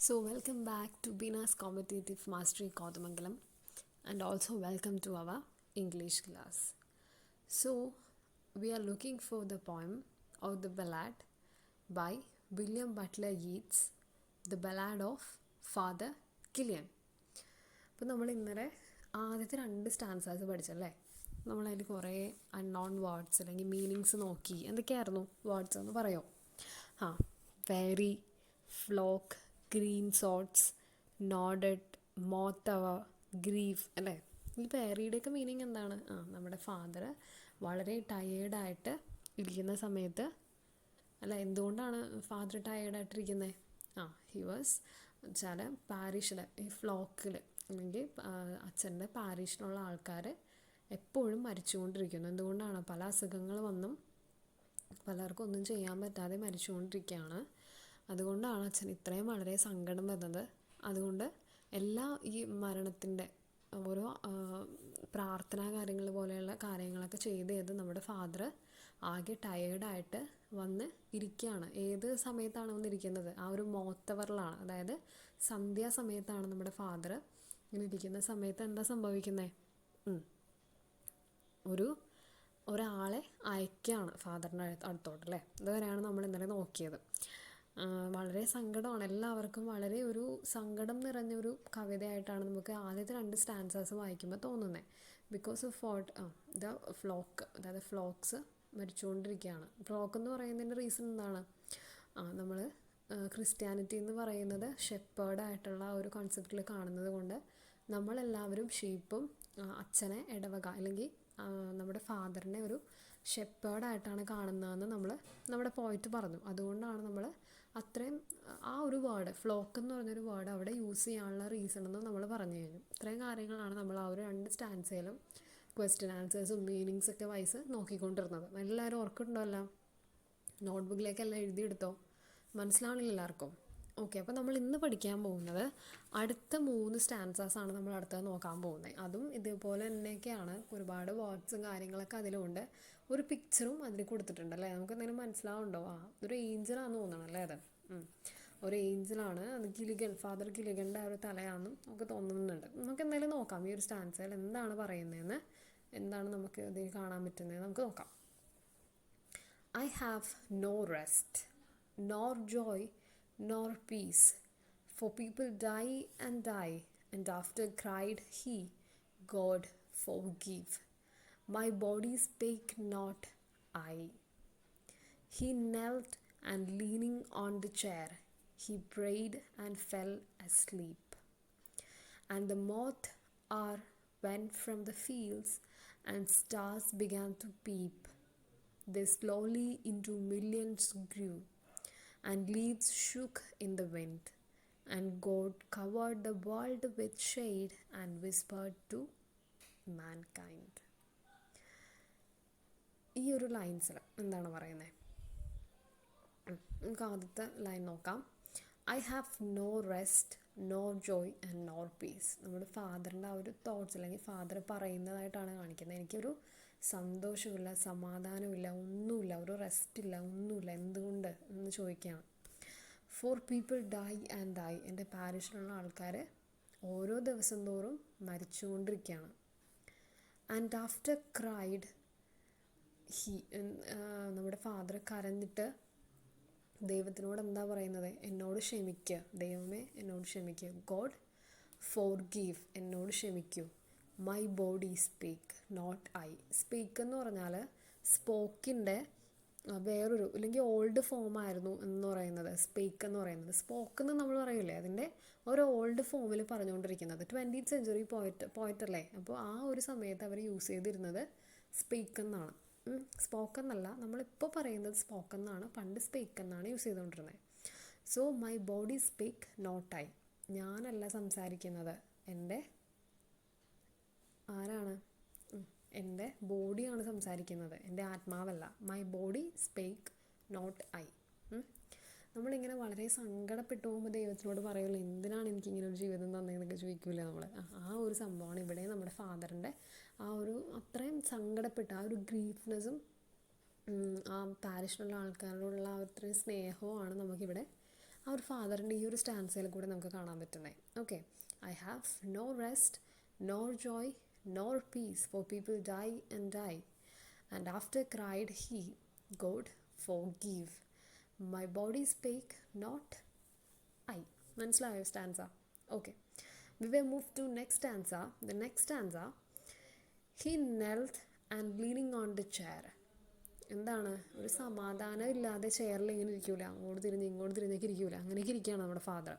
So, welcome back to Bina's Competitive Mastery Kodamangalam, and also welcome to our English class. So, we are looking for the poem or the ballad by William Butler Yeats, The Ballad of Father Killian. അപ്പോൾ നമ്മൾ ഇന്നലെ ആദ്യത്തെ 2 stanzas പഠിച്ചല്ലേ. നമ്മളതിൽ കുറേ unknown words അല്ലെങ്കിൽ meanings നോക്കി. എന്തൊക്കെയായിരുന്നു words എന്ന് പറയോ? വെരി, ഫ്ലോക്ക്, ഗ്രീൻ സോട്ട്സ്, നോഡഡ്, മോത്തവ, ഗ്രീഫ് അല്ലേ. ഈ പേരിയുടെയൊക്കെ മീനിങ് എന്താണ്? നമ്മുടെ ഫാദർ വളരെ ടയേർഡായിട്ട് ഇരിക്കുന്ന സമയത്ത് അല്ല, എന്തുകൊണ്ടാണ് ഫാദർ ടയേർഡായിട്ടിരിക്കുന്നത്? ഹി വാസ് വെച്ചാൽ പാരിഷിൽ ഈ ഫ്ലോക്കിൽ അല്ലെങ്കിൽ അച്ഛൻ്റെ പാരിഷിലുള്ള ആൾക്കാർ എപ്പോഴും മരിച്ചുകൊണ്ടിരിക്കുന്നു. എന്തുകൊണ്ടാണ്? പല അസുഖങ്ങൾ വന്നും പലർക്കും ഒന്നും ചെയ്യാൻ പറ്റാതെ മരിച്ചുകൊണ്ടിരിക്കുകയാണ്. അതുകൊണ്ടാണ് അച്ഛൻ ഇത്രയും വളരെ സങ്കടം വരുന്നത്. അതുകൊണ്ട് എല്ലാ ഈ മരണത്തിൻ്റെ ഓരോ പ്രാർത്ഥനാ കാര്യങ്ങൾ പോലെയുള്ള കാര്യങ്ങളൊക്കെ ചെയ്ത് നമ്മുടെ ഫാദർ ആകെ ടയേർഡായിട്ട് വന്ന് ഇരിക്കുകയാണ്. ഏത് സമയത്താണ് വന്നിരിക്കുന്നത്? ആ ഒരു മോത്തവറിലാണ്, അതായത് സന്ധ്യാസമയത്താണ് നമ്മുടെ ഫാദർ ഇങ്ങനെ ഇരിക്കുന്ന സമയത്ത് എന്താ സംഭവിക്കുന്നത്? ഒരാളെ അയക്കുകയാണ് ഫാദറിൻ്റെ അടുത്തോട്ട് അല്ലേ. ഇതുവരെയാണ് നമ്മൾ ഇന്നലെ നോക്കിയത്. വളരെ സങ്കടമാണ്, എല്ലാവർക്കും വളരെ ഒരു സങ്കടം നിറഞ്ഞൊരു കവിതയായിട്ടാണ് നമുക്ക് ആദ്യത്തെ 2 സ്റ്റാൻസാസ് വായിക്കുമ്പോൾ തോന്നുന്നത്. ബിക്കോസ് ഓഫ് ദ ഫ്ലോക്ക്, അതായത് ഫ്ലോക്സ് മരിച്ചുകൊണ്ടിരിക്കുകയാണ്. ഫ്ലോക്ക് എന്ന് പറയുന്നതിൻ്റെ റീസൺ എന്താണ്? നമ്മൾ ക്രിസ്ത്യാനിറ്റി എന്ന് പറയുന്നത് ഷെപ്പേർഡായിട്ടുള്ള ഒരു കോൺസെപ്റ്റിൽ കാണുന്നത് കൊണ്ട് നമ്മളെല്ലാവരും ഷീപ്പും അച്ഛനെ ഇടവക അല്ലെങ്കിൽ നമ്മുടെ ഫാദറിനെ ഒരു ഷെപ്പേർഡായിട്ടാണ് കാണുന്നതെന്ന് നമ്മുടെ പോയിറ്റ് പറഞ്ഞു. അതുകൊണ്ടാണ് നമ്മൾ അത്രയും ആ ഒരു വേർഡ് ഫ്ലോക്ക് എന്ന് പറഞ്ഞൊരു വേർഡ് അവിടെ യൂസ് ചെയ്യാനുള്ള റീസൺ എന്ന് നമ്മൾ പറഞ്ഞു കഴിഞ്ഞു. ഇത്രയും കാര്യങ്ങളാണ് നമ്മൾ ആ ഒരു 2 സ്റ്റാൻസയിലും ക്വസ്റ്റ്യൻ ആൻസേഴ്സും മീനിങ്സൊക്കെ വൈസ് നോക്കിക്കൊണ്ടിരുന്നത്. എല്ലാവരും ഓർക്കുന്നുണ്ടല്ലോ? നോട്ട്ബുക്കിലേക്കെല്ലാം എഴുതിയെടുത്തോ? മനസ്സിലാവണില്ല എല്ലാവർക്കും? ഓക്കെ, അപ്പോൾ നമ്മൾ ഇന്ന് പഠിക്കാൻ പോകുന്നത് അടുത്ത 3 സ്റ്റാൻസാസാണ് നമ്മൾ അടുത്തത് നോക്കാൻ പോകുന്നത്. അതും ഇതേപോലെ തന്നെയൊക്കെയാണ്. ഒരുപാട് വേർഡ്സും കാര്യങ്ങളൊക്കെ അതിലുണ്ട്. ഒരു പിക്ചറും അതിൽ കൊടുത്തിട്ടുണ്ടല്ലേ. നമുക്ക് എന്തെങ്കിലും മനസ്സിലാവുന്നുണ്ടോ? ഒരു ഏഞ്ചലാണെന്ന് തോന്നണം അല്ലേ അത്. ഒരു ഏഞ്ചലാണ് അത്. ഫാദർ ഗിലിഗൻ്റെ ആ ഒരു തലയാണെന്നും നമുക്ക് തോന്നുന്നുണ്ട്. നമുക്ക് എന്തായാലും നോക്കാം ഈ ഒരു സ്റ്റാൻസയിൽ എന്താണ് പറയുന്നതെന്ന്, എന്താണ് നമുക്ക് ഇതിൽ കാണാൻ പറ്റുന്നത് നമുക്ക് നോക്കാം. I have no rest, nor joy, nor peace, for people die, and after cried he, God forgive. My body spake not I. He knelt, and leaning on the chair, he prayed and fell asleep. And the moth hour went from the fields, and stars began to peep. They slowly into millions grew, and leaves shook in the wind, and God covered the world with shade and whispered to mankind. ഈ ഒരു ലൈൻസിൽ എന്താണ് പറയുന്നത്? നമുക്ക് ആദ്യത്തെ line നോക്കാം. I have no rest, no joy and nor peace. നമ്മുടെ ഫാദറിൻ്റെ ആ ഒരു തോട്ട്സ് അല്ലെങ്കിൽ ഫാദർ പറയുന്നതായിട്ടാണ് കാണിക്കുന്നത്. എനിക്കൊരു സന്തോഷമില്ല, സമാധാനമില്ല, ഒന്നുമില്ല, ഒരു റെസ്റ്റില്ല, ഒന്നുമില്ല. എന്തുകൊണ്ട് എന്ന് ചോദിക്കുകയാണ്. For people die and die. എൻ്റെ പാരിഷിലുള്ള ആൾക്കാർ ഓരോ ദിവസം തോറും മരിച്ചുകൊണ്ടിരിക്കുകയാണ്. And after cried he. നമ്മുടെ ഫാദർ കരഞ്ഞിട്ട് ദൈവത്തിനോട് എന്താ പറയുന്നത്? എന്നോട് ക്ഷമിക്കുക, ദൈവമേ എന്നോട് ക്ഷമിക്കുക. ഗോഡ് ഫോർഗീവ്, എന്നോട് ക്ഷമിക്കൂ. My body speak not I. Speak എന്ന് പറഞ്ഞാൽ സ്പോക്കിൻ്റെ വേറൊരു അല്ലെങ്കിൽ ഓൾഡ് ഫോമായിരുന്നു എന്ന് പറയുന്നത്. സ്പീക്ക് എന്ന് പറയുന്നത് സ്പോക്ക് എന്ന് നമ്മൾ പറയില്ലേ, അതിൻ്റെ ഒരു ഓൾഡ് ഫോമിൽ പറഞ്ഞുകൊണ്ടിരിക്കുന്നത്. 20th century പോയറ്റ് അല്ലേ. അപ്പോൾ ആ ഒരു സമയത്ത് അവർ യൂസ് ചെയ്തിരുന്നത് സ്പീക്ക് എന്നാണ്. സ്പോക്ക് എന്നല്ല, നമ്മളിപ്പോൾ പറയുന്നത് സ്പോക്ക് എന്നാണ്. പണ്ട് സ്പീക്ക് എന്നാണ് യൂസ് ചെയ്തുകൊണ്ടിരുന്നത്. So my body speak not I. ഞാനല്ല സംസാരിക്കുന്നത്, ആരാണ്? എൻ്റെ ബോഡിയാണ് സംസാരിക്കുന്നത്, എൻ്റെ ആത്മാവല്ല. My body speak not I. നമ്മളിങ്ങനെ വളരെ സങ്കടപ്പെട്ടു പോകുമ്പോൾ ദൈവത്തിനോട് പറയുമല്ലോ, എന്തിനാണ് എനിക്കിങ്ങനെ ഒരു ജീവിതം തന്നതെന്നൊക്കെ ചോദിക്കില്ലേ നമ്മൾ. ആ ഒരു സംഭവമാണ് ഇവിടെ നമ്മുടെ ഫാദറിൻ്റെ ആ ഒരു അത്രയും സങ്കടപ്പെട്ട ആ ഒരു ഗ്രീഫ്നെസ്സും ആ പാരിഷിലുള്ള ആൾക്കാരോടുള്ള ആ അത്രയും സ്നേഹവുമാണ് നമുക്കിവിടെ ആ ഒരു ഫാദറിൻ്റെ ഈ ഒരു സ്റ്റാൻസയിൽ കൂടെ നമുക്ക് കാണാൻ പറ്റുന്നത്. Okay, I have no rest nor joy nor peace for people die and die and after cried he God forgive my body spake not I. മനസ്സിലായോ stanza? Okay, we will move to next stanza. The next stanza, he knelt and leaning on the chair. എന്താണ്, ഒരു സമാധാനം ഇല്ലാതെ ചെയറിൽ ഇങ്ങനെ ഇരിക്കൂല, അങ്ങോട്ട് തിരിഞ്ഞ് ഇങ്ങോട്ട് തിരിഞ്ഞൊക്കെ ഇരിക്കൂല, അങ്ങനെയൊക്കെ ഇരിക്കുകയാണ് നമ്മുടെ father.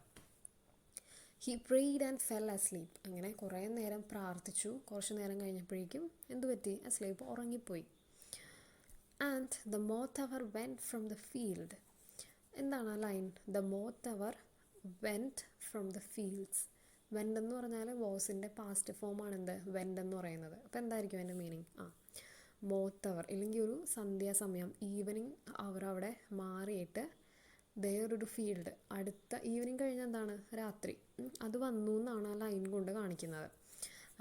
He prayed and fell asleep. അങ്ങനെ കുറേ നേരം പ്രാർത്ഥിച്ചു, കുറച്ച് നേരം കഴിഞ്ഞപ്പോഴേക്കും എന്ത് പറ്റി? അസ്ലീപ്പ്, ഉറങ്ങിപ്പോയി. And the moth hour went from the field. എന്താണ് ആ line? The moth hour went from the fields. Went എന്ന് പറഞ്ഞാൽ വോസിൻ്റെ പാസ്റ്റ് ഫോമാണ് എന്ത്? വെൻറ്റ് എന്ന് പറയുന്നത്. അപ്പോൾ എന്തായിരിക്കും അതിൻ്റെ മീനിങ്? മോത്ത് അവർ ഇല്ലെങ്കിൽ ഒരു സന്ധ്യാസമയം, ഈവനിങ് അവർ അവിടെ മാറിയിട്ട് വേറൊരു ഫീൽഡ്, അടുത്ത ഈവനിങ് കഴിഞ്ഞാൽ എന്താണ്? രാത്രി, അത് വന്നു എന്നാണ് ആ ലൈൻ കൊണ്ട് കാണിക്കുന്നത്.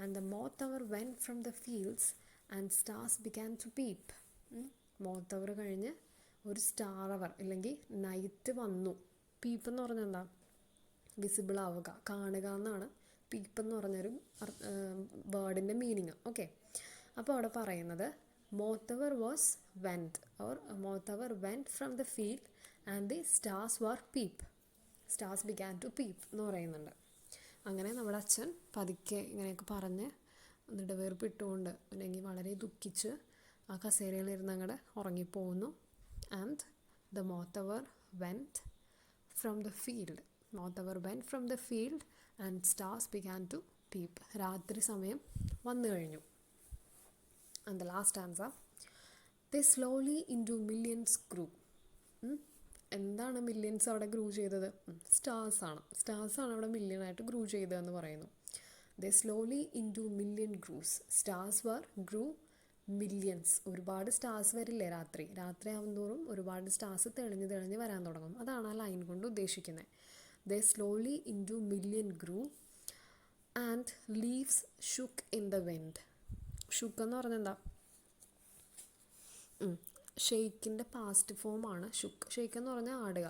And the moth hour went from the fields and stars began to peep. Moth hour കഴിഞ്ഞ് ഒരു സ്റ്റാർ അവർ ഇല്ലെങ്കിൽ നൈറ്റ് വന്നു. പീപ്പ് എന്ന് പറഞ്ഞാൽ എന്താ? വിസിബിൾ ആവുക, കാണുക എന്നാണ് പീപ്പ് എന്ന് പറഞ്ഞൊരു വേർഡിൻ്റെ മീനിങ്. ഓക്കെ, അപ്പോൾ അവിടെ പറയുന്നത് mother was went or moth hour went from the field and the stars were peep, stars began to peep എന്ന് പറയുന്നുണ്ട്. അങ്ങനെ നമ്മുടെ അച്ഛൻ പതുക്കെ ഇങ്ങനെയൊക്കെ പറഞ്ഞ് എന്നിട്ട് വേർപ്പിട്ടുകൊണ്ട് അല്ലെങ്കിൽ വളരെ ദുഃഖിച്ച് ആ കസേരയിലിരുന്ന് അങ്ങോട്ട് ഉറങ്ങിപ്പോകുന്നു. And the moth hour went from the field, moth our went from the field and stars began to peep. രാത്രി സമയം വന്നു കഴിഞ്ഞു. And the last answer, they slowly into millions grew. എന്താണ് മില്യൻസ് അവിടെ ഗ്രൂ ചെയ്തത്? സ്റ്റാർസാണ്. സ്റ്റാർസാണ് അവിടെ മില്യനായിട്ട് ഗ്രൂ ചെയ്തതെന്ന് പറയുന്നു. They slowly into million grows. Stars were grew millions. ഒരുപാട് സ്റ്റാർസ് വരില്ലേ രാത്രി? രാത്രി ആവുന്നതോറും ഒരുപാട് സ്റ്റാർസ് തെളിഞ്ഞ് തെളിഞ്ഞ് വരാൻ തുടങ്ങും. അതാണ് ആ ലൈൻ കൊണ്ട് ഉദ്ദേശിക്കുന്നത്. They slowly into million grew and leaves shook in the wind. Shook എന്ന് പറഞ്ഞാൽ എന്താ? ഷെയ്ക്കിൻ്റെ പാസ്റ്റ് ഫോമാണ് ഷുക്ക്. ഷെയ്ക്ക് എന്ന് പറഞ്ഞാൽ ആടുക.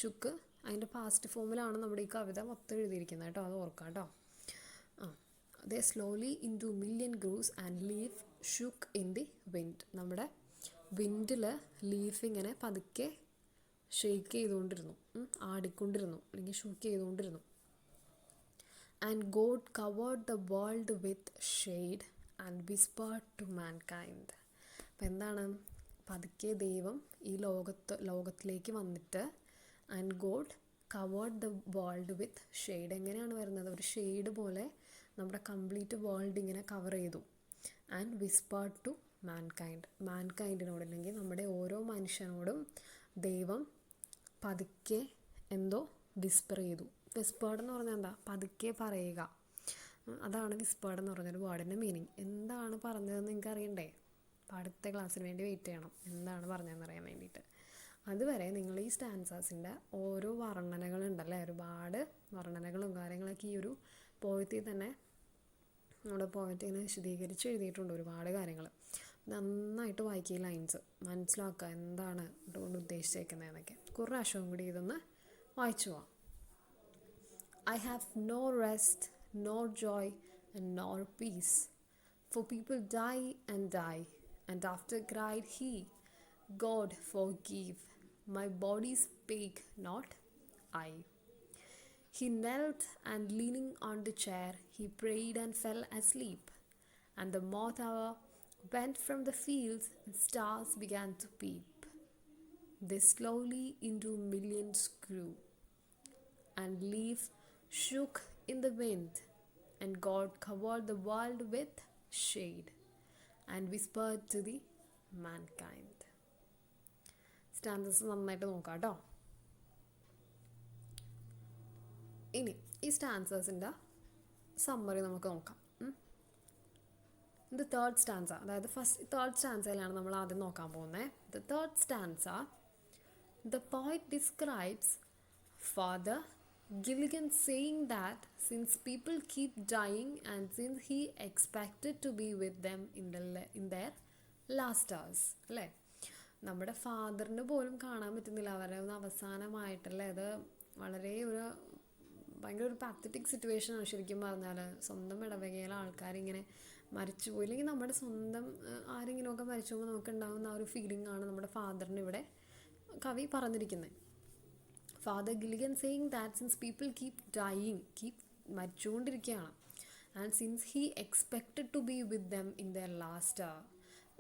ഷുക്ക് അതിൻ്റെ പാസ്റ്റ് ഫോമിലാണ് നമ്മുടെ ഈ കവിത മൊത്തം എഴുതിയിരിക്കുന്നത് കേട്ടോ, അത് ഓർക്കാം കേട്ടോ. They slowly into million grows and leave shook in the wind. നമ്മുടെ വിൻഡിൽ ലീഫ് ഇങ്ങനെ പതുക്കെ ഷെയ്ക്ക് ചെയ്തുകൊണ്ടിരുന്നു, ആടിക്കൊണ്ടിരുന്നു അല്ലെങ്കിൽ ഷുക്ക് ചെയ്തുകൊണ്ടിരുന്നു. And God covered the world with shade and whispered to mankind. അപ്പം എന്താണ്? പതുക്കെ ദൈവം ഈ ലോകത്തിലേക്ക് വന്നിട്ട് and God covered the world with shade. എങ്ങനെയാണ് വരുന്നത്? ഒരു ഷെയ്ഡ് പോലെ നമ്മുടെ കംപ്ലീറ്റ് വേൾഡ് ഇങ്ങനെ കവർ ചെയ്തു. And whispered to mankind. മാൻകൈൻഡിനോട് അല്ലെങ്കിൽ നമ്മുടെ ഓരോ മനുഷ്യനോടും ദൈവം പതുക്കെ എന്തോ വിസ്പർ ചെയ്തു. വിസ്പേർഡ് എന്ന് പറഞ്ഞാൽ എന്താ? പതുക്കെ പറയുക. അതാണ് വിസ്പേർഡ് എന്ന് പറഞ്ഞൊരു വേർഡിൻ്റെ മീനിങ്. എന്താണ് പറഞ്ഞതെന്ന് നിങ്ങൾക്ക് അറിയണ്ടേ? അപ്പോൾ അടുത്ത ക്ലാസ്സിന് വേണ്ടി വെയിറ്റ് ചെയ്യണം, എന്താണ് പറഞ്ഞതെന്ന് അറിയാൻ വേണ്ടിയിട്ട്. അതുവരെ നിങ്ങൾ ഈ സ്റ്റാൻസാസിൻ്റെ ഓരോ വർണ്ണനകളുണ്ടല്ലേ, ഒരുപാട് വർണ്ണനകളും കാര്യങ്ങളൊക്കെ ഈ ഒരു പോയത്തിൽ തന്നെ നമ്മുടെ പോയറ്റ് ഇങ്ങനെ വിശദീകരിച്ച് എഴുതിയിട്ടുണ്ട് ഒരുപാട് കാര്യങ്ങൾ. നന്നായിട്ട് വായിക്കുക, ലൈൻസ് മനസ്സിലാക്കുക എന്താണ് ഇതുകൊണ്ട് ഉദ്ദേശിച്ചേക്കുന്നതെന്നൊക്കെ. കുറേ പ്രാവശ്യവും കൂടി ഇതൊന്ന് വായിച്ചു പോവാം. I have no rest, nor joy, and nor peace. For people die and die, and after cried he, God forgive. My body spake not I. He knelt and leaning on the chair, he prayed and fell asleep. And the moth hour went from the fields, and stars began to peep. They slowly into millions grew, and leaves shook in the wind, and God covered the world with shade and whispered to the mankind. Stances നന്നായിട്ട് നോക്കാം കേട്ടോ. ഇനി ഈ സ്റ്റാൻസസിൻ്റെ summary നമുക്ക് നോക്കാം. ഇത് third stanza, അതായത് third സ്റ്റാൻസയിലാണ് നമ്മൾ ആദ്യം നോക്കാൻ പോകുന്നത്. The third stanza, the poet describes father Gilligan saying that since people keep dying and since he expected to be with them in their last hours, അല്ലേ? നമ്മുടെ ഫാദറിന് പോലും കാണാൻ പറ്റുന്നില്ല, അവരെ ഒന്ന് അവസാനമായിട്ടല്ലേ അത് വളരെ ഭയങ്കര ഒരു പാത്തറ്റിക് സിറ്റുവേഷനാണ് ശരിക്കും പറഞ്ഞാൽ. സ്വന്തം ഇടവകയിലെ ആൾക്കാരിങ്ങനെ മരിച്ചു പോയി, അല്ലെങ്കിൽ നമ്മുടെ സ്വന്തം ആരെങ്കിലുമൊക്കെ മരിച്ചു പോകുമ്പോൾ നമുക്കുണ്ടാകുന്ന ആ ഒരു ഫീലിംഗ് ആണ് നമ്മുടെ ഫാദറിന് ഇവിടെ കവി പറഞ്ഞിരിക്കുന്നത്. Father Gilligan saying that since people keep മരിച്ചുകൊണ്ടിരിക്കുകയാണ്, and since he expected to be with them in their last hour,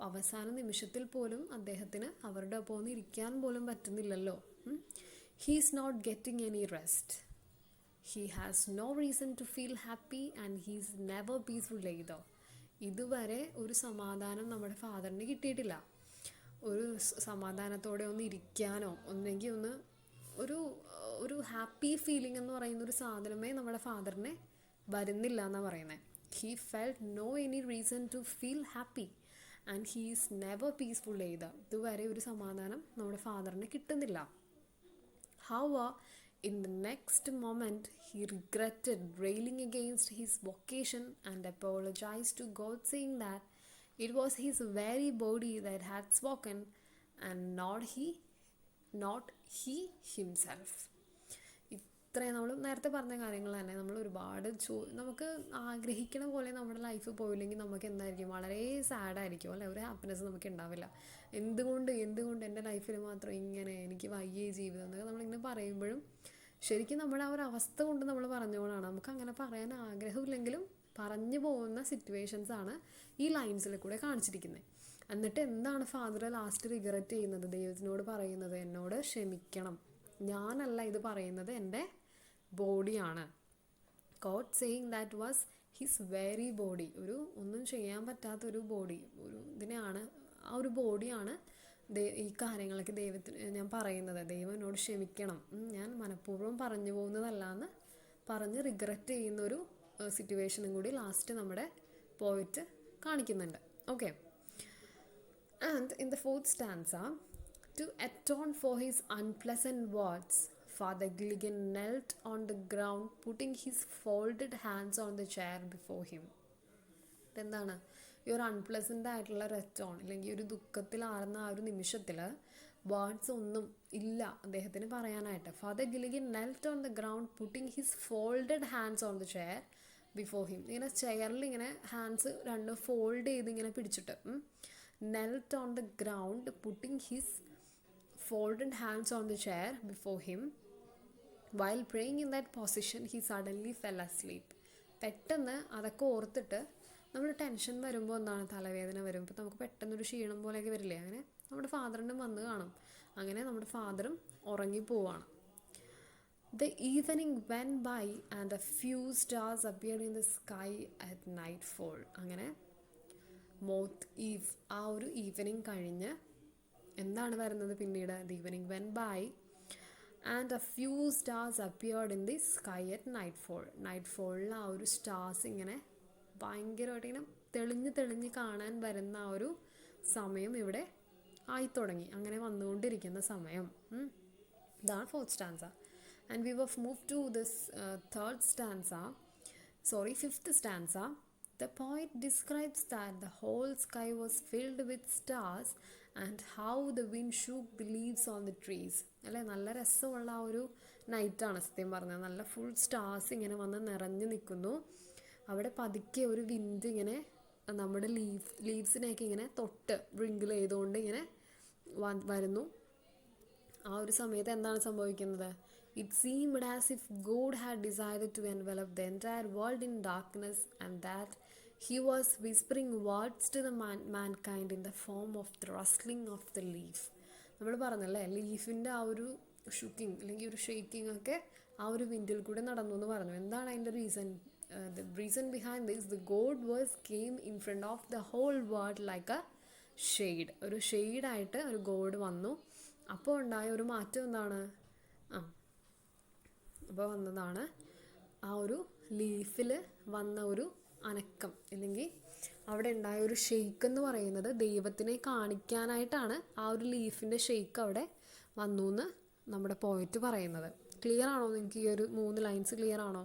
അവസാന നിമിഷത്തിൽ പോലും അദ്ദേഹത്തിന് അവരുടെ ഒപ്പം ഒന്ന് ഇരിക്കാൻ പോലും പറ്റുന്നില്ലല്ലോ. He is not getting any rest, he has no reason to feel happy and he is never peaceful either. ഇതുവരെ ഒരു സമാധാനം നമ്മുടെ ഫാദറിന് കിട്ടിയിട്ടില്ല. ഒരു സമാധാനത്തോടെ ഒന്ന് ഇരിക്കാനോ ഒന്നെങ്കിൽ ഒന്ന് ഒരു ഹാപ്പി ഫീലിംഗ് എന്ന് പറയുന്ന ഒരു സാധനമേ നമ്മുടെ ഫാദറിനെ വരുന്നില്ല എന്നാണ് പറയുന്നത്. He felt no any reason to feel happy and he is never peaceful ചെയ്ത. ഇതുവരെ ഒരു സമാധാനം നമ്മുടെ ഫാദറിന് കിട്ടുന്നില്ല. However, in the next moment, he regretted railing against his vocation and apologized to God, saying that it was his very body that had spoken and not he himself. ഇത്രയും നമ്മൾ നേരത്തെ പറഞ്ഞ കാര്യങ്ങൾ തന്നെ നമ്മൾ ഒരുപാട് നമുക്ക് ആഗ്രഹിക്കണ പോലെ നമ്മുടെ ലൈഫ് പോയില്ലെങ്കിൽ നമുക്ക് എന്തായിരിക്കും, വളരെ സാഡായിരിക്കും അല്ലെ, ഒരു ഹാപ്പിനെസ് നമുക്ക് ഉണ്ടാവില്ല. എന്തുകൊണ്ട് എൻ്റെ ലൈഫിൽ മാത്രം ഇങ്ങനെ, എനിക്ക് വയ്യേ ജീവിതം എന്നൊക്കെ നമ്മളിങ്ങനെ പറയുമ്പോഴും ശരിക്കും നമ്മുടെ ആ ഒരു അവസ്ഥ കൊണ്ട് നമ്മൾ പറഞ്ഞുകൊണ്ടാണ്. നമുക്ക് അങ്ങനെ പറയാൻ ആഗ്രഹമില്ലെങ്കിലും പറഞ്ഞു പോകുന്ന സിറ്റുവേഷൻസാണ് ഈ ലൈൻസിൽ കൂടെ കാണിച്ചിരിക്കുന്നത്. എന്നിട്ട് എന്താണ് ഫാദർ ലാസ്റ്റ് റിഗ്രറ്റ് ചെയ്യുന്നത്, ദൈവത്തിനോട് പറയുന്നത്, എന്നോട് ക്ഷമിക്കണം, ഞാനല്ല ഇത് പറയുന്നത്, എൻ്റെ ബോഡിയാണ്. God saying that was his very body, ഒന്നും ചെയ്യാൻ പറ്റാത്തൊരു ബോഡി, ഇതിനെയാണ്, ആ ഒരു ബോഡിയാണ് ഈ കാര്യങ്ങളൊക്കെ ദൈവത്തിന് ഞാൻ പറയുന്നത്, ദൈവം എന്നോട് ക്ഷമിക്കണം, ഞാൻ മനഃപൂർവ്വം പറഞ്ഞു പോകുന്നതല്ല എന്ന് പറഞ്ഞ് റിഗ്രറ്റ് ചെയ്യുന്നൊരു സിറ്റുവേഷനും കൂടി ലാസ്റ്റ് നമ്മുടെ പോയിറ്റ് കാണിക്കുന്നുണ്ട്. Okay. And in the fourth stanza, to atone for his unpleasant words, Father Gilligan knelt on the ground, putting his folded hands on the chair before him. എന്താണ് ഈ ഒരു അൺപ്ലസൻ്റ് ആയിട്ടുള്ള ഒരു അറ്റോൺ, അല്ലെങ്കിൽ ഒരു ദുഃഖത്തിലാർന്ന ആ ഒരു നിമിഷത്തിൽ വേർഡ്സ് ഒന്നും ഇല്ല അദ്ദേഹത്തിന് പറയാനായിട്ട്. Father Gilligan knelt on the ground putting his folded hands on the chair before him. ഇങ്ങനെ ചെയറിൽ ഇങ്ങനെ ഹാൻഡ്സ് രണ്ടും ഫോൾഡ് ചെയ്ത് ഇങ്ങനെ പിടിച്ചിട്ട്, knelt on the ground putting his folded hands on the chair before him. While praying in that position, he suddenly fell asleep. പെട്ടെന്ന് അതൊക്കെ ഓർത്തിട്ട് നമ്മൾ ടെൻഷൻ വരുമ്പോൾ എന്താണ്, തലവേദന വരും, ഇപ്പോൾ നമുക്ക് പെട്ടെന്നൊരു ക്ഷീണം പോലെയൊക്കെ വരില്ലേ, അങ്ങനെ നമ്മുടെ ഫാദറിനും വന്ന് കാണും. അങ്ങനെ നമ്മുടെ ഫാദറും ഉറങ്ങിപ്പോവാണ്. The evening went by and a few stars appeared in the sky at nightfall. അങ്ങനെ മോത്ത് ഈവ്, ആ ഒരു ഈവനിങ് കഴിഞ്ഞ് എന്താണ് വരുന്നത് പിന്നീട്, the evening went by and a few stars appeared in the sky at nightfall. നൈറ്റ്ഫോളിൽ ആ ഒരു stars ഇങ്ങനെ ഭയങ്കരമായിട്ട് ഇങ്ങനെ തെളിഞ്ഞ് കാണാൻ വരുന്ന ആ ഒരു സമയം ഇവിടെ ആയിത്തുടങ്ങി, അങ്ങനെ വന്നുകൊണ്ടിരിക്കുന്ന സമയം. ഇതാണ് fourth stanza. And we will move to this fifth stanza. The poet describes that the whole sky was filled with stars and how the wind shook the leaves on the trees. അല്ലേ, നല്ല രസമുള്ള ആ ഒരു നൈറ്റാണ് സത്യം പറഞ്ഞാൽ. നല്ല full stars ഇങ്ങനെ വന്ന് നിറഞ്ഞു നിൽക്കുന്നു. അവിടെ പതുക്കെ ഒരു വിൻഡ് ഇങ്ങനെ നമ്മുടെ ലീവ്സിനെയൊക്കെ ഇങ്ങനെ തൊട്ട് റിങ്കിൾ ചെയ്തുകൊണ്ട് ഇങ്ങനെ വരുന്നു. ആ ഒരു സമയത്ത് എന്താണ് സംഭവിക്കുന്നത്? It seemed as if God had decided to envelop the entire world in darkness and that he was whispering words to the mankind in the form of the rustling of the leaf. നമ്മൾ പറഞ്ഞല്ലേ, ലീഫിൻ്റെ ആ ഒരു ഷുക്കിങ് അല്ലെങ്കിൽ ഒരു shaking ഒക്കെ ആ ഒരു വിൻഡിൽ കൂടെ നടന്നു എന്ന് പറഞ്ഞു. എന്താണ് അതിൻ്റെ reason? The reason behind this, the God was came in front of the whole world like a shade. ഒരു ഷെയ്ഡായിട്ട് ഒരു ഗോഡ് വന്നു. അപ്പോൾ ഉണ്ടായ ഒരു മാറ്റം എന്താണ്? അപ്പോൾ വന്നതാണ് ആ ഒരു ലീഫിൽ വന്ന ഒരു അനക്കം, അല്ലെങ്കിൽ അവിടെ ഉണ്ടായ ഒരു ഷെയ്ക്ക് എന്ന് പറയുന്നത് ദൈവത്തിനെ കാണിക്കാനായിട്ടാണ് ആ ഒരു ലീഫിൻ്റെ ഷെയ്ക്ക് അവിടെ വന്നു എന്ന് നമ്മുടെ പോയിറ്റ് പറയുന്നത്. ക്ലിയർ ആണോ നിങ്ങൾക്ക്? ഈ ഒരു 3 ലൈൻസ് ക്ലിയർ ആണോ?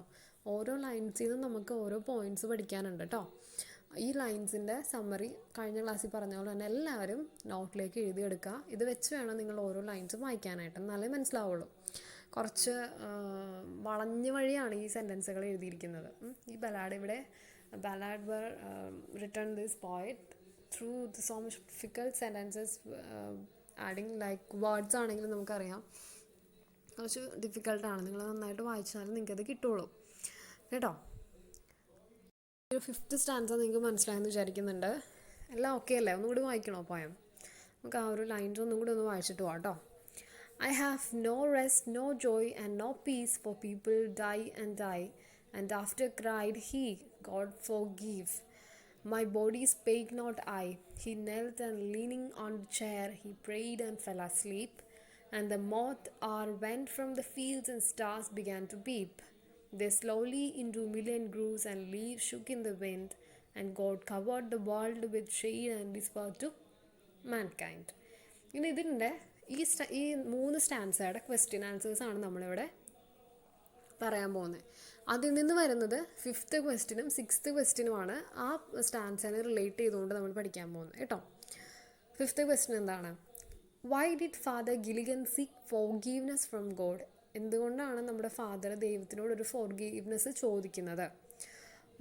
ഓരോ ലൈൻസിൽ നിന്നും നമുക്ക് ഓരോ പോയിൻറ്റ്സ് പഠിക്കാനുണ്ട് കേട്ടോ. ഈ ലൈൻസിൻ്റെ സമ്മറി കഴിഞ്ഞ ക്ലാസ്സിൽ പറഞ്ഞ പോലെ തന്നെ എല്ലാവരും നോട്ടിലേക്ക് എഴുതിയെടുക്കുക. ഇത് വെച്ച് വേണം നിങ്ങൾ ഓരോ ലൈൻസും വായിക്കാനായിട്ട്, എന്നാലേ മനസ്സിലാവുള്ളൂ. കുറച്ച് വളഞ്ഞ വഴിയാണ് ഈ സെൻറ്റൻസുകൾ എഴുതിയിരിക്കുന്നത്. ഈ ബലാഡ് ഇവിടെ ballad were return this poet through the so much difficult sentences adding like words ആണെങ്കിലും നമുക്കറിയാം കുറച്ച് ഡിഫിക്കൽട്ടാണ്. നിങ്ങൾ നന്നായിട്ട് വായിച്ചാലും നിങ്ങൾക്കത് കിട്ടുള്ളൂ കേട്ടോ. ഒരു 5th സ്റ്റാൻസ നിങ്ങൾക്ക് മനസ്സിലായെന്ന് വിചാരിക്കുന്നുണ്ട്. എല്ലാം ഓക്കെ അല്ലേ? ഒന്നുകൂടി വായിക്കണോ പോയം? നമുക്ക് ആ ഒരു ലൈൻസ് ഒന്നും കൂടി ഒന്ന് വായിച്ചിട്ട് പോകാം കേട്ടോ. I have no rest, no joy, and no peace, for people die and die. And after cried he, God forgive. My body spake not I. He knelt and leaning on the chair, he prayed and fell asleep. And the moth are went from the fields and stars began to peep. They slowly into million grew and leaves shook in the wind. And God covered the world with shade and whispered to mankind. ഇനി ഇതിൻ്റെ ഈ 3 സ്റ്റാൻസയുടെ question ആൻസേഴ്സാണ് നമ്മളിവിടെ പറയാൻ പോകുന്നത്. അതിൽ നിന്ന് വരുന്നത് 5th ക്വസ്റ്റ്യനും 6th ക്വസ്റ്റ്യനുമാണ് ആ സ്റ്റാൻസിനെ റിലേറ്റ് ചെയ്തുകൊണ്ട് നമ്മൾ പഠിക്കാൻ പോകുന്നത് കേട്ടോ. 5th ക്വസ്റ്റ്യൻ എന്താണ്? Why did father Gilligan seek forgiveness from God? എന്തുകൊണ്ടാണ് നമ്മുടെ ഫാദർ ദൈവത്തിനോട് ഒരു ഫോർഗീവ്നെസ് ചോദിക്കുന്നത്?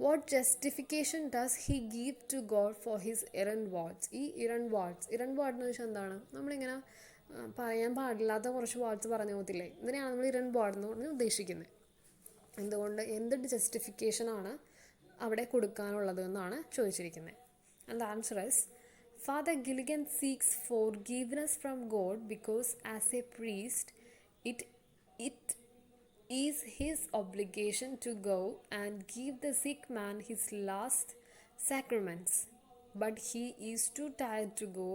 What justification does he give to God for his errant words? ഈ ഇറൻ വാർഡ് എന്ന് വെച്ചാൽ എന്താണ്? നമ്മളിങ്ങനെ പറയാൻ പാടില്ലാത്ത കുറച്ച് വാർഡ്സ് പറഞ്ഞു പോകത്തില്ലേ, ഇതിനെയാണ് നമ്മൾ ഇറൻ വാർഡ് എന്ന് പറഞ്ഞ് ഉദ്ദേശിക്കുന്നത്. എന്തുകൊണ്ട്, എന്ത് ജസ്റ്റിഫിക്കേഷനാണ് അവിടെ കൊടുക്കാനുള്ളത് എന്നാണ് ചോദിച്ചിരിക്കുന്നത്. And answer is father Gilligan seeks forgiveness from God because as A priest it is his obligation to go and give the sick man his last sacraments, but he is too tired to go.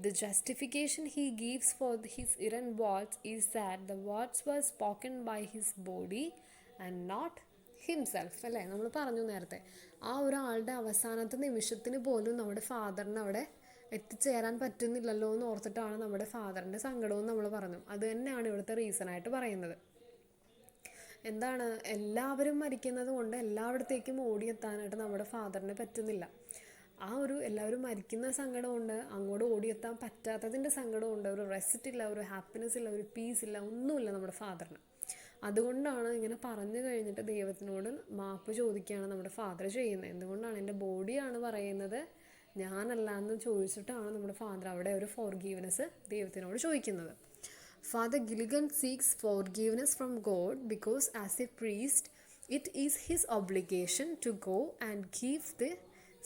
The justification he gives for his errant words is that the words were spoken by his body and not himself. അല്ലേ, നമ്മൾ പറഞ്ഞു നേരത്തെ, ആ ഒരാളുടെ അവസാനത്തെ നിമിഷത്തിന് പോലും നമ്മുടെ ഫാദറിന് അവിടെ എത്തിച്ചേരാൻ പറ്റുന്നില്ലല്ലോ എന്ന് ഓർത്തിട്ടാണ് നമ്മുടെ ഫാദറിൻ്റെ സങ്കടവും നമ്മൾ പറഞ്ഞു. അത് തന്നെയാണ് ഇവിടുത്തെ റീസണായിട്ട് പറയുന്നത്. എന്താണ്, എല്ലാവരും മരിക്കുന്നത് കൊണ്ട് എല്ലായിടത്തേക്കും ഓടിയെത്താനായിട്ട് നമ്മുടെ ഫാദറിന് പറ്റുന്നില്ല. ആ ഒരു എല്ലാവരും മരിക്കുന്ന സങ്കടമുണ്ട്, അങ്ങോട്ട് ഓടിയെത്താൻ പറ്റാത്തതിൻ്റെ സങ്കടമുണ്ട്, ഒരു റെസ്റ്റ് ഇല്ല, ഒരു ഹാപ്പിനെസ് ഇല്ല, ഒരു പീസ് ഇല്ല, ഒന്നുമില്ല നമ്മുടെ ഫാദറിന്. അതുകൊണ്ടാണ് ഇങ്ങനെ പറഞ്ഞു കഴിഞ്ഞിട്ട് ദൈവത്തിനോട് മാപ്പ് ചോദിക്കുകയാണ് നമ്മുടെ ഫാദർ ചെയ്യുന്നത്. എന്തുകൊണ്ടാണ്? എൻ്റെ ബോഡിയാണ് പറയുന്നത്, ഞാനല്ല എന്ന് ചോദിച്ചിട്ടാണ് നമ്മുടെ ഫാദർ അവിടെ ഒരു ഫോർഗീവ്നെസ് ദൈവത്തിനോട് ചോദിക്കുന്നത്. Father Gilligan seeks forgiveness from God because as a priest it is his obligation to go and give the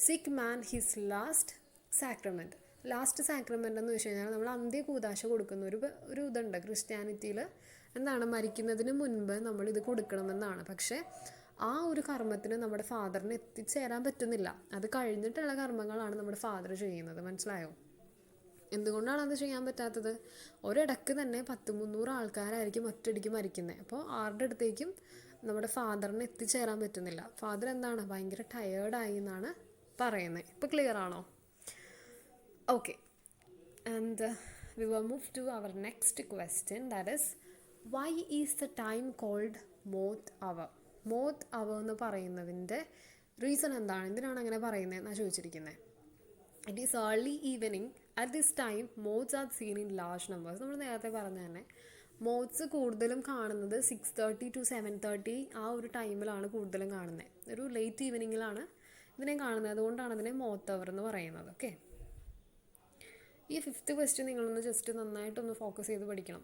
sick man his last sacrament. Last sacrament എന്ന് വെച്ച് കഴിഞ്ഞാൽ നമ്മൾ അന്ത്യ കൂദാശ കൊടുക്കുന്ന ഒരു ഇതുണ്ട് ക്രിസ്ത്യാനിറ്റിയിൽ. എന്താണ്, മരിക്കുന്നതിന് മുൻപ് നമ്മളിത് കൊടുക്കണമെന്നാണ്. പക്ഷേ ആ ഒരു കർമ്മത്തിന് നമ്മുടെ ഫാദറിന് എത്തിച്ചേരാൻ പറ്റുന്നില്ല. അത് കഴിഞ്ഞിട്ടുള്ള കർമ്മങ്ങളാണ് നമ്മുടെ ഫാദർ ചെയ്യുന്നത്. മനസ്സിലായോ? എന്തുകൊണ്ടാണ് അത് ചെയ്യാൻ പറ്റാത്തത്? ഒരിടക്ക് തന്നെ 100-300 ആൾക്കാരായിരിക്കും ഒറ്റയടിക്ക് മരിക്കുന്നത്. അപ്പോൾ ആരുടെ അടുത്തേക്കും നമ്മുടെ ഫാദറിന് എത്തിച്ചേരാൻ പറ്റുന്നില്ല. ഫാദർ എന്താണ്, ഭയങ്കര ടയേർഡായി എന്നാണ് പറയുന്നത്. ഇപ്പോൾ ക്ലിയർ ആണോ? Okay, and we will move to our next question, that is why is the time called moth hour? Moth hour എന്ന് പറയുന്നതിൻ്റെ റീസൺ എന്താണ്? എന്തിനാണ് അങ്ങനെ പറയുന്നത് എന്നാണ് ചോദിച്ചിരിക്കുന്നത്. It is early evening. At this time moths are seen in large numbers. നമ്മൾ നേരത്തെ പറഞ്ഞ തന്നെ മോത്ത്സ് കൂടുതലും കാണുന്നത് 6:30 to 7:30 ആ ഒരു ടൈമിലാണ് കൂടുതലും കാണുന്നത്. ഒരു ലേറ്റ് ഈവനിങ്ങിലാണ് ഇതിനെ കാണുന്നത്. അതുകൊണ്ടാണ് ഇതിനെ മോത്ത് അവർ എന്ന് പറയുന്നത്. ഓക്കെ, ഈ 5th ക്വസ്റ്റ്യൻ നിങ്ങളൊന്ന് ജസ്റ്റ് നന്നായിട്ടൊന്ന് ഫോക്കസ് ചെയ്ത് പഠിക്കണം.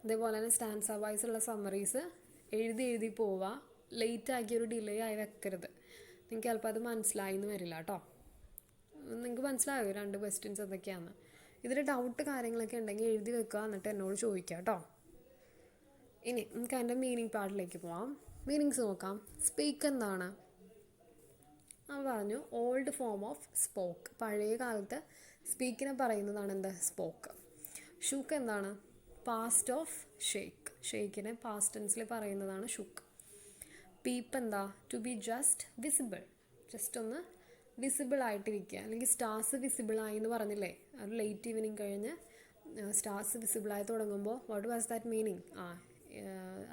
അതേപോലെ തന്നെ സ്റ്റാൻസ വൈസ് ഉള്ള സമ്മറീസ് എഴുതി പോവുക. ലേറ്റാക്കി ഒരു ഡിലേ ആയി വെക്കരുത്. നിങ്ങൾക്ക് ചിലപ്പോൾ അത് മനസ്സിലായി എന്ന് വരില്ല കേട്ടോ. നിങ്ങൾക്ക് മനസ്സിലായോ 2 ക്വസ്റ്റ്യൻസ് എന്തൊക്കെയാണ്? ഇതിൽ ഡൗട്ട് കാര്യങ്ങളൊക്കെ ഉണ്ടെങ്കിൽ എഴുതി വെക്കുക, എന്നിട്ട് എന്നോട് ചോദിക്കുക കേട്ടോ. ഇനി നമുക്ക് അതിൻ്റെ മീനിങ് പാർട്ടിലേക്ക് പോവാം. മീനിങ്സ് നോക്കാം. സ്പീക്ക് എന്താണ്? പറഞ്ഞു, ഓൾഡ് ഫോം ഓഫ് സ്പോക്ക്. പഴയ കാലത്ത് സ്പീക്കിനെ പറയുന്നതാണ് എന്ത്? സ്പോക്ക്. ഷുക്ക് എന്താണ്? Past of shake. ഷേക്കിനെ പാസ്റ്റ് ടെൻസിൽ പറയുന്നതാണ് ഷുക്ക്. പീപ്പ് എന്താ? To be just visible. Just ഒന്ന് വിസിബിൾ ആയിട്ടിരിക്കുക. അല്ലെങ്കിൽ സ്റ്റാർസ് വിസിബിളായി എന്ന് പറഞ്ഞില്ലേ, ഒരു ലേറ്റ് ഈവനിങ് കഴിഞ്ഞ് സ്റ്റാർസ് വിസിബിളായി തുടങ്ങുമ്പോൾ വാട്ട് വാസ് ദാറ്റ് മീനിങ്?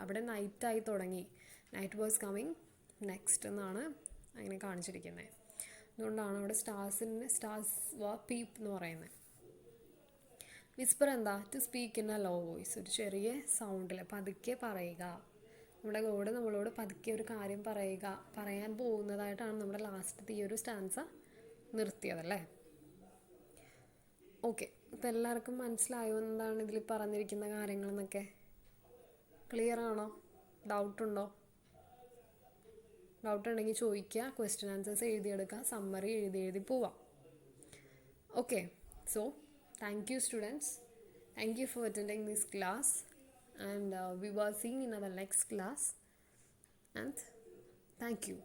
അവിടെ നൈറ്റായി തുടങ്ങി, നൈറ്റ് വാസ് കമ്മിങ് നെക്സ്റ്റ് എന്നാണ് അങ്ങനെ കാണിച്ചിരിക്കുന്നത്. അതുകൊണ്ടാണ് അവിടെ സ്റ്റാർസ് വാ പീപ്പ് എന്ന് പറയുന്നത്. വിസ്പർ എന്താ? To speak in a low voice, ഒരു ചെറിയ സൗണ്ടിൽ പതുക്കെ പറയുക. നമ്മുടെ ഗോഡ് നമ്മളോട് പതുക്കെ ഒരു കാര്യം പറയാൻ പോകുന്നതായിട്ടാണ് നമ്മുടെ ലാസ്റ്റത്തെ ഈ ഒരു സ്റ്റാൻസ നിർത്തിയതല്ലേ. ഓക്കെ, ഇപ്പം എല്ലാവർക്കും മനസ്സിലായോ എന്താണ് ഇതിൽ പറഞ്ഞിരിക്കുന്ന കാര്യങ്ങളെന്നൊക്കെ? ക്ലിയർ ആണോ? ഡൗട്ടുണ്ടോ? ഡൗട്ട് ഉണ്ടെങ്കിൽ ചോദിക്കുക, ക്വസ്റ്റ്യൻ ആൻസേഴ്സ് എഴുതിയെടുക്കുക, സമ്മറി എഴുതി പോവാം. Okay, so thank you students, thank you for attending this class, and we were seeing in our next class, and thank you.